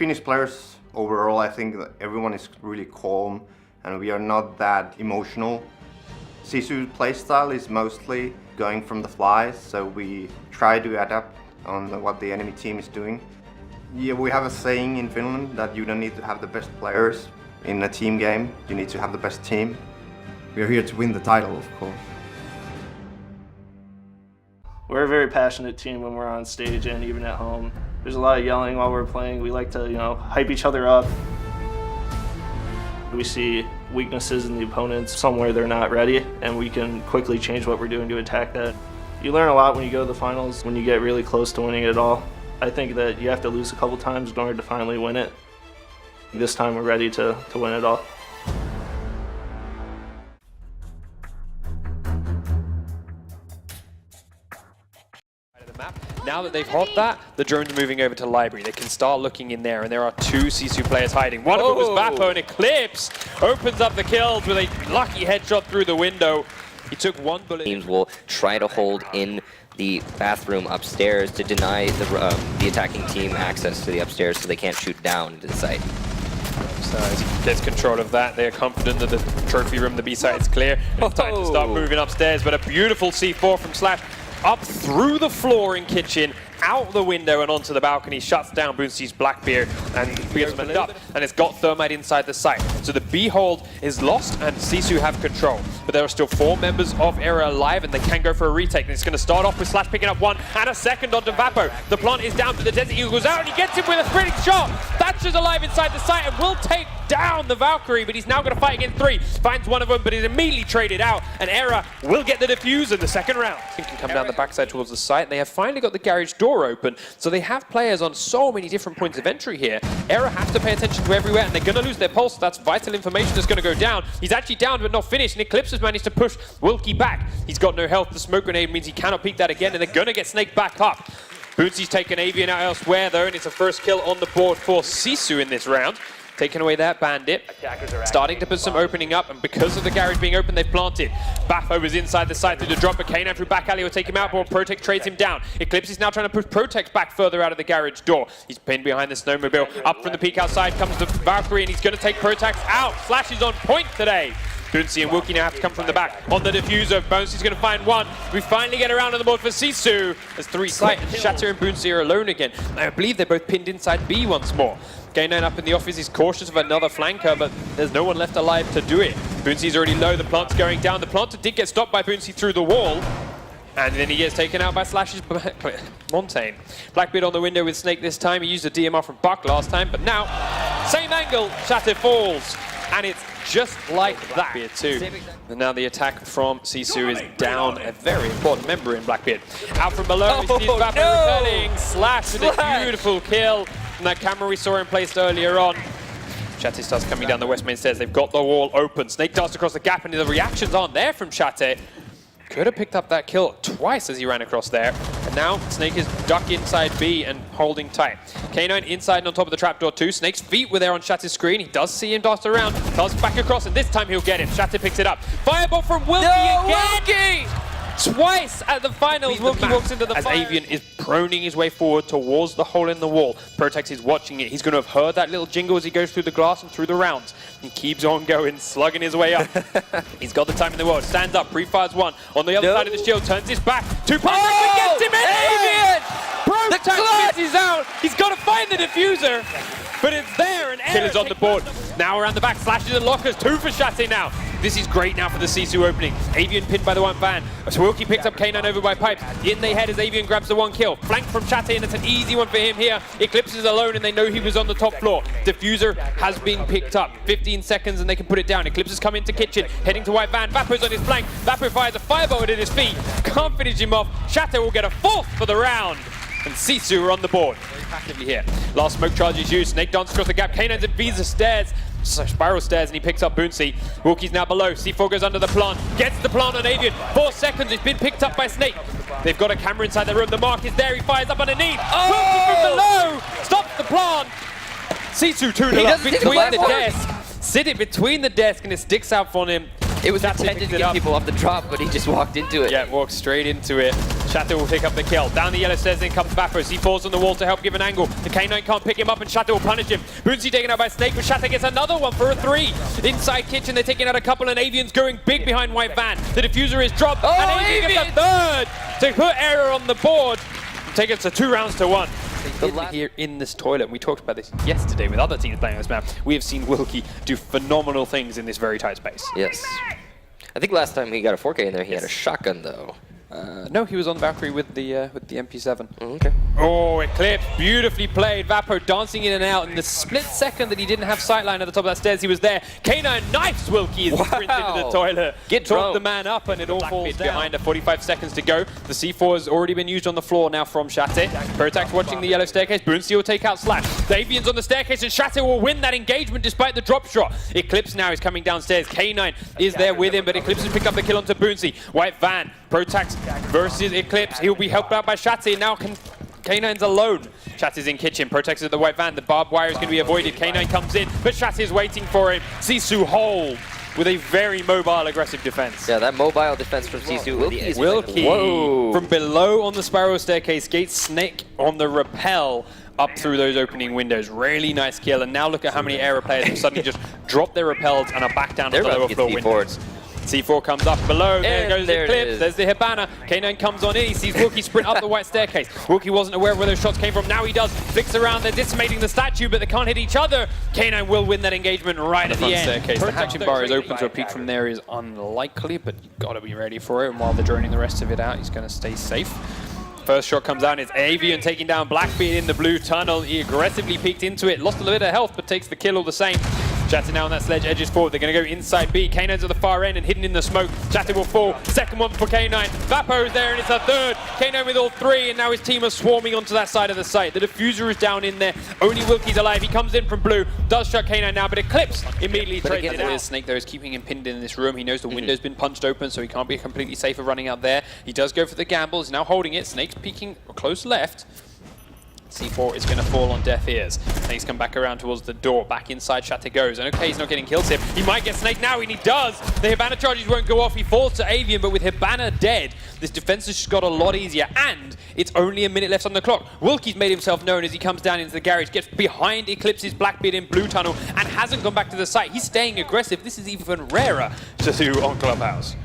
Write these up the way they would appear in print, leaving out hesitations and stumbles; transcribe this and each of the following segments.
Finnish players overall, I think that everyone is really calm and we are not that emotional. Sisu's playstyle is mostly going from the fly, so we try to adapt on what the enemy team is doing. Yeah, we have a saying in Finland that you don't need to have the best players in a team game, you need to have the best team. We are here to win the title, of course. We're a very passionate team when we're on stage and even at home. There's a lot of yelling while we're playing. We like to, hype each other up. We see weaknesses in the opponents somewhere they're not ready, and we can quickly change what we're doing to attack that. You learn a lot when you go to the finals, when you get really close to winning it all. I think that you have to lose a couple times in order to finally win it. This time we're ready to win it all. Now that they've hopped that, the drones are moving over to library. They can start looking in there, and there are two Sisu players hiding. One of them was Vapo, and Eclipse opens up the kills with a lucky headshot through the window. He took one bullet. Teams will try to hold in the bathroom upstairs to deny the attacking team access to the upstairs so they can't shoot down into the site. So as he gets control of that, they are confident that the trophy room, the B side, is clear. It's time to start moving upstairs, but a beautiful C4 from Slash. Up through the floor in kitchen, out the window and onto the balcony, shuts down Boonsi's Blackbeard and gets them up, and it's got Thermite inside the site. So the B hold is lost and Sisu have control. But there are still 4 members of Era alive and they can go for a retake. And it's going to start off with Slash picking up 1 and a second onto Vapo. The plant is down, but the Desert Eagle goes out and he gets him with a sprinting shot. Thatcher's alive inside the site and will take down the Valkyrie, but he's now going to fight against 3. Finds one of them, but is immediately traded out, and Era will get the defuse in the second round. He can come down the backside towards the site, and they have finally got the garage door open, so they have players on so many different points of entry here. Era have to pay attention to everywhere, and they're going to lose their pulse. That's vital information that's going to go down. He's actually down, but not finished, and Eclipse has managed to push Wilkie back. He's got no health. The smoke grenade means he cannot peek that again, and they're going to get Snake back up. Boonsi's taken Avian out elsewhere, though, and it's a first kill on the board for Sisu in this round. Taking away that bandit, starting to put some opening up, and because of the garage being open, they've planted. Bafo was inside the site through the drop, but Kanan through back alley will take him out, but Protect trades him down. Eclipse is now trying to push Protect back further out of the garage door. He's pinned behind the snowmobile. Up from the peak outside comes the Valkyrie, and he's going to take Protect out. Slash is on point today. Boonsi and Wilkie now have to come from the back. On the diffuser, Boonsi's going to find 1. We finally get around on the board for Sisu. There's 3 site, and Shatter and Boonsi are alone again. I believe they're both pinned inside B once more. K9 up in the office, he's cautious of another flanker, but there's no one left alive to do it. Boonsi's already low, the plant's going down. The planter did get stopped by Boonsi through the wall, and then he gets taken out by Slash's Montaigne. Blackbeard on the window with Snake this time. He used a DMR from Buck last time, but now, same angle, Shatter falls. And it's just like that here too. And now the attack from Sisu is down a very important member in Blackbeard. Out from below, we see Vapo repelling. Slash with a beautiful kill from that camera we saw him placed earlier on. Chate starts coming down the west main stairs. They've got the wall open. Snake darts across the gap, and the reactions aren't there from Chate. Could have picked up that kill twice as he ran across there. And now Snake is duck inside B and holding tight. K9 inside and on top of the trapdoor too. Snake's feet were there on Shatter's screen. He does see him dart around. Toss back across, and this time he'll get him. Shatter picks it up. Fireball from Wilkie again! Wilkie! Twice at the finals, Wilkie walks into the fire. As Avian is proning his way forward towards the hole in the wall. Protect is watching it. He's going to have heard that little jingle as he goes through the glass and through the rounds. He keeps on going, slugging his way up. He's got the time in the world. Stands up, pre-fires 1. On the other side of the shield, turns his back. 2 passes, gets him in! Avian! Protect misses out. He's got to find the diffuser. But it's there, and Killer's on the board. Now around the back, slashes and lockers. 2 for Shatte now. This is great now for the Sisu opening. Avian pinned by the 1 van. So Wilkie picks up K9 over by Pipes. In they head as Avian grabs the 1 kill. Flank from Shatte, and it's an easy one for him here. Eclipse is alone, and they know he was on the top floor. Diffuser has been picked up. 15 seconds, and they can put it down. Eclipse has come into kitchen, heading to white van. Vapo's on his flank. Vapo fires a fireball at his feet. Can't finish him off. Shatte will get a 4th for the round. And Sisu are on the board. Very passively here. Last smoke charge is used. Snake dances across the gap. K9's at Visa stairs. Spiral stairs, and he picks up Boonsi. Wilkie's now below. C4 goes under the plant. Gets the plant on Avian. 4 seconds. It's been picked up by Snake. They've got a camera inside the room. The mark is there. He fires up underneath. Wilkie from below. Stops the plant. Sisu 2-0 up between the desk. Sit it between the desk, and it sticks out for him. It was Shatter intended picked to it get up. people off the drop, but he just walked into it. Yeah, walks straight into it. Shatter will pick up the kill. Down the yellow stairs, then comes Vapo. He falls on the wall to help give an angle. The K9 can't pick him up, and Shatter will punish him. Boonsy taken out by Snake, but Shatter gets another one for a 3. Inside kitchen, they're taking out a couple, and Avian's going big behind White Van. The diffuser is dropped, and Avian gets a third to put Error on the board. Take it to 2 rounds to 1. Here in this toilet, and we talked about this yesterday with other teams playing this map, we have seen Wilkie do phenomenal things in this very tight space. Yes. I think last time he got a 4K in there, he had a shotgun though. No, he was on Valkyrie with the MP7. Okay. Oh, Eclipse, beautifully played. Vapo dancing in and out. In the split second that he didn't have sightline at the top of that stairs, he was there. K9 knifes Wilkie as he sprints into the toilet. Talked the man up, and it all falls down. Behind 45 seconds to go. The C4 has already been used on the floor now from Shatter. Protax watching the yellow staircase. Boonsy will take out Slash. The Avian's on the staircase, and Shatter will win that engagement despite the drop shot. Eclipse now is coming downstairs. K9 is there with him, but Eclipse has picked up the kill onto Boonsy. White Van, Protax versus Eclipse. He'll be helped out by Shatter. Now K9's alone. Shatter's in kitchen. Protects at the White Van. The barbed wire is going to be avoided. K9 comes in, but Shatter's waiting for him. Sisu hold with a very mobile, aggressive defense. Yeah, that mobile defense from Sisu. Wilkie from below on the spiral staircase. Gates Snake on the rappel up through those opening windows. Really nice kill. And now look at how many Aero players have suddenly just dropped their rappels and are back down to the lower floor windows. C4 comes up below, there goes the Eclipse, there's the Hibana. K9 comes on in, he sees Wilkie sprint up the white staircase. Wilkie wasn't aware of where those shots came from, now he does. Flicks around, they're decimating the statue, but they can't hit each other. K9 will win that engagement right at the end. Staircase. The hatching bar is open, so a peek from there is unlikely, but you've got to be ready for it. And while they're droning the rest of it out, he's going to stay safe. First shot comes out, and it's Avian taking down Blackbeard in the blue tunnel. He aggressively peeked into it, lost a little bit of health, but takes the kill all the same. Shatter now on that sledge, edges forward. They're going to go inside B. K9's at the far end and hidden in the smoke. Shatter will fall. Second one for K9. Vapo's there, and it's a third. K9 with all 3, and now his team are swarming onto that side of the site. The diffuser is down in there. Only Wilkie's alive. He comes in from blue. Does shut K9 now, but Eclipse immediately trades it out. Snake, though, is keeping him pinned in this room. He knows the window's been punched open, so he can't be completely safe of running out there. He does go for the gamble. He's now holding it. Snake's peeking close left. C4 is going to fall on deaf ears. Snake's come back around towards the door. Back inside, Shatter goes. And okay, he's not getting kill tip. He might get Snake now, and he does. The Hibana charges won't go off. He falls to Avian, but with Hibana dead, this defense has just got a lot easier. And it's only a minute left on the clock. Wilkie's made himself known as he comes down into the garage, gets behind Eclipse's Blackbeard in blue tunnel, and hasn't gone back to the site. He's staying aggressive. This is even rarer to do on Clubhouse.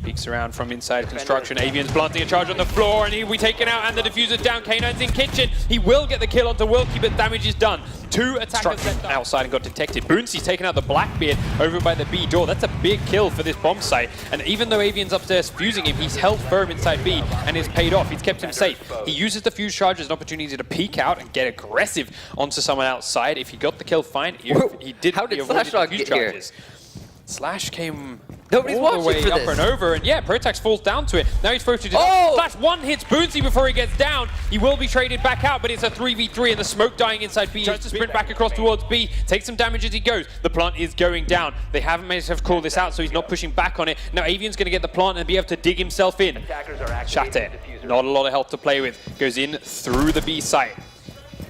Peeks around from inside construction. Avian's planting a charge on the floor, and he'll be taken out, and the diffuser's down. K9's in kitchen. He will get the kill onto Wilkie, but damage is done. 2 attackers left outside and got detected. Boonsy's taken out the Blackbeard over by the B door. That's a big kill for this bomb site. And even though Avian's upstairs fusing him, he's held firm inside B and is paid off. He's kept him safe. He uses the fuse charge as an opportunity to peek out and get aggressive onto someone outside. If he got the kill, fine. If he didn't, How did he avoided Slash the fuse charges. Slash came Nobody's all the watching way for up this. and over, and yeah, Protax falls down to it. Now he's forced to do Slash one hits Boonsy before he gets down. He will be traded back out, but it's a 3v3, and the smoke dying inside B. Tries to sprint back across towards B, takes some damage as he goes. The plant is going down. They haven't managed to call this out, so he's not pushing back on it. Now Avian's going to get the plant and be able to dig himself in. Shatter, not a lot of health to play with. Goes in through the B site.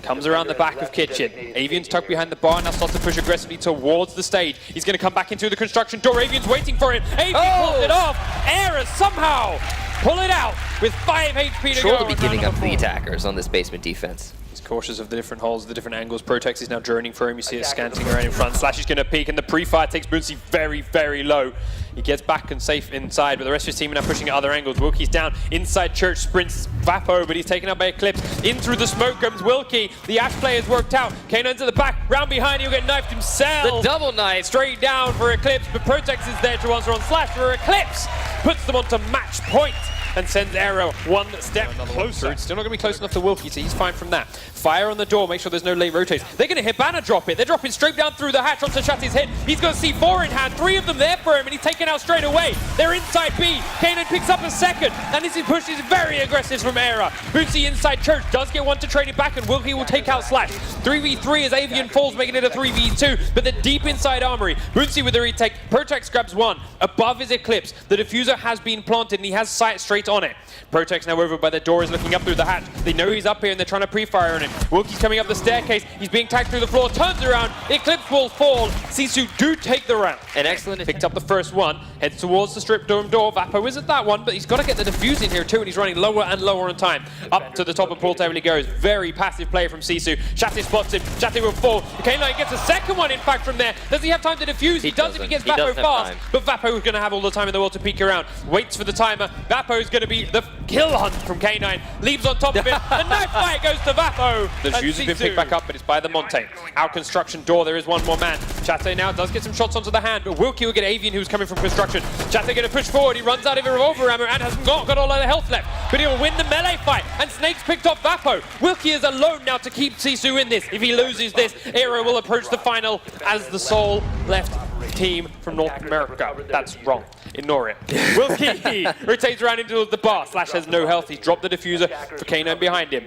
Comes around the back of kitchen. Avian's tucked behind the bar, now starts to push aggressively towards the stage. He's going to come back into the construction door. Avian's waiting for him. Avian pulls it off. Error somehow pull it out with 5 HP to go. Troll to be giving up the attackers on this basement defense. He's cautious of the different holes, the different angles. Protex is now droning for him. You see it scanting around in front. Slash is going to peek, and the pre-fire takes Boonsy very, very low. He gets back and safe inside, but the rest of his team are now pushing at other angles. Wilkie's down inside church, sprints Vapo, but he's taken up by Eclipse. In through the smoke comes Wilkie. The Ash player's worked out. K9's at the back, round behind, he'll get knifed himself. The double knife. Straight down for Eclipse, but Protex is there to answer on Slash for Eclipse. Puts them onto match point and sends Arrow one step closer. It's still not going to be close enough to Wilkie, so he's fine from that. Fire on the door, make sure there's no late rotates. They're going to hit Banner drop it. They're dropping straight down through the hatch onto Shatty's head. He's got C4 in hand, 3 of them there for him, and he's taken out straight away. They're inside B. Kanan picks up a second, and this push is very aggressive from Era. Bootsy inside Church does get one to trade it back, and Wilkie will take out Slash. 3v3 as Avian falls, making it a 3v2, but they're deep inside Armory. Bootsy with the retake. Protex grabs one. Above is Eclipse. The diffuser has been planted, and he has sight straight straight on it. Protex now over by the door is looking up through the hatch. They know he's up here and they're trying to pre-fire on him. Wilkie's coming up the staircase. He's being tagged through the floor, turns around, Eclipse will fall. Sisu do take the round. An excellent Picked up the first one, heads towards the strip dome door. Vapo is at that one, but he's got to get the defuse in here too, and he's running lower and lower on time. Up to the top of pool table he goes. Very passive play from Sisu. Chatte spots him. Chatte will fall. K9 gets a second one, in fact, from there. Does he have time to defuse? He does if he gets Vapo fast. But Vapo is going to have all the time in the world to peek around. Waits for the timer. Vapo is going to be the kill hunt from K9. Leaves on top of it. The knife fight goes to Vapo. The defuse has been picked back up, but it's by the Monte. Out construction door, there is one more man. Chatte now does get some shots onto the hand, but Wilkie will get Avian, who's coming from construction. Chatte going to push forward. He runs out of a revolver ammo and has not got all of the health left, but he'll win the melee fight. And Snake's picked off Vapo. Wilkie is alone now to keep Sisu in this. If he loses this, Aero will approach the final as the sole left team from North America. That's wrong. Ignore it. Wilkie rotates around into the bar. Slash has no health. He's dropped the diffuser for K9 behind him.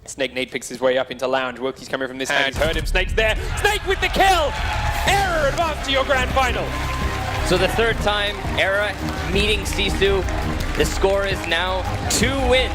Snake nade picks his way up into lounge. Wilkie's coming from this hand. Heard him. Snake's there. Snake with the kill. Aero advanced to your grand final. So the third time, Era meeting Sisu. The score is now 2 wins